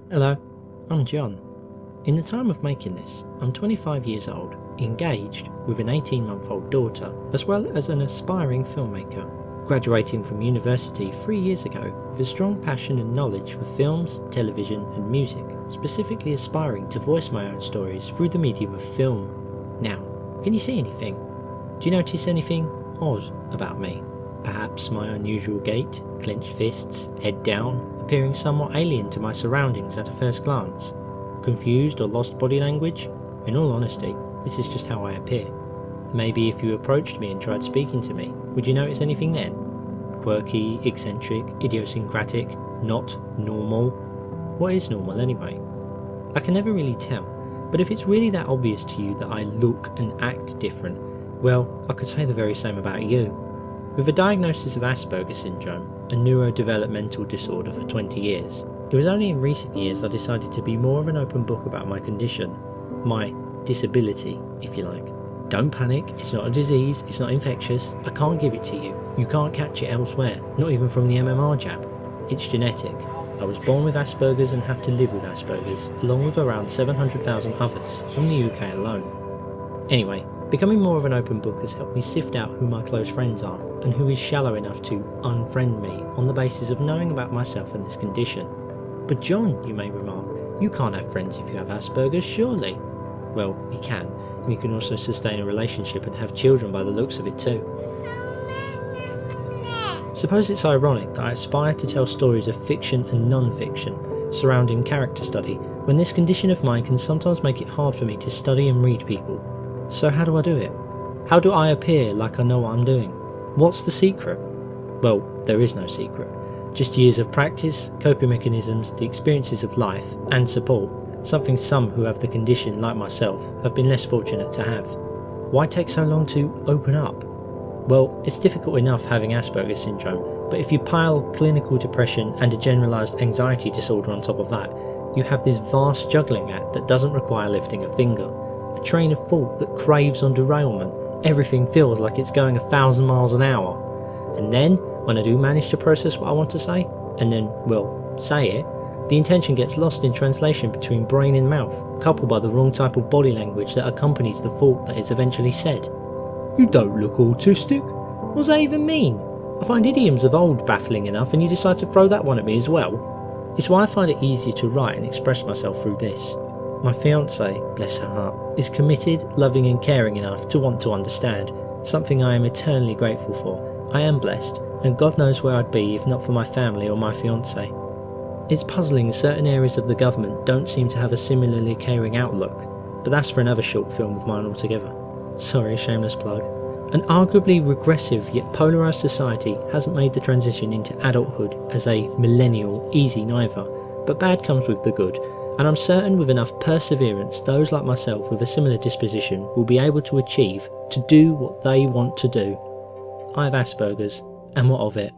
Hello, I'm John. In the time of making this, I'm 25 years old, engaged with an 18-month-old daughter, as well as an aspiring filmmaker, graduating from university 3 years ago with a strong passion and knowledge for films, television and music, specifically aspiring to voice my own stories through the medium of film. Now, can you see anything? Do you notice anything odd about me? Perhaps my unusual gait, clenched fists, head down, appearing somewhat alien to my surroundings at a first glance. Confused or lost body language? In all honesty, this is just how I appear. Maybe if you approached me and tried speaking to me, would you notice anything then? Quirky, eccentric, idiosyncratic, not normal? What is normal anyway? I can never really tell, but if it's really that obvious to you that I look and act different, well, I could say the very same about you. With a diagnosis of Asperger syndrome, a neurodevelopmental disorder for 20 years, it was only in recent years I decided to be more of an open book about my condition. My disability, if you like. Don't panic, it's not a disease, it's not infectious, I can't give it to you. You can't catch it elsewhere, not even from the MMR jab. It's genetic. I was born with Asperger's and have to live with Asperger's, along with around 700,000 others from the UK alone. Anyway, becoming more of an open book has helped me sift out who my close friends are, and who is shallow enough to unfriend me on the basis of knowing about myself and this condition. But John, you may remark, you can't have friends if you have Asperger's, surely? Well, you can, and you can also sustain a relationship and have children by the looks of it too. Suppose it's ironic that I aspire to tell stories of fiction and non-fiction surrounding character study, when this condition of mine can sometimes make it hard for me to study and read people. So how do I do it? How do I appear like I know what I'm doing? What's the secret? Well, there is no secret. Just years of practice, coping mechanisms, the experiences of life, and support, something some who have the condition, like myself, have been less fortunate to have. Why take so long to open up? Well, it's difficult enough having Asperger syndrome, but if you pile clinical depression and a generalised anxiety disorder on top of that, you have this vast juggling act that doesn't require lifting a finger. A train of thought that craves on derailment. Everything feels like it's going 1,000 miles an hour. And then, when I do manage to process what I want to say, and then, well, say it, the intention gets lost in translation between brain and mouth, coupled by the wrong type of body language that accompanies the thought that is eventually said. You don't look autistic. What does that even mean? I find idioms of old baffling enough, and you decide to throw that one at me as well. It's why I find it easier to write and express myself through this. My fiancée, bless her heart, is committed, loving and caring enough to want to understand, something I am eternally grateful for. I am blessed, and God knows where I'd be if not for my family or my fiancée. It's puzzling certain areas of the government don't seem to have a similarly caring outlook, but that's for another short film of mine altogether. Sorry, shameless plug. An arguably regressive yet polarised society hasn't made the transition into adulthood as a millennial easy neither, but bad comes with the good, and I'm certain with enough perseverance those like myself with a similar disposition will be able to achieve to do what they want to do. I have Asperger's, and what of it?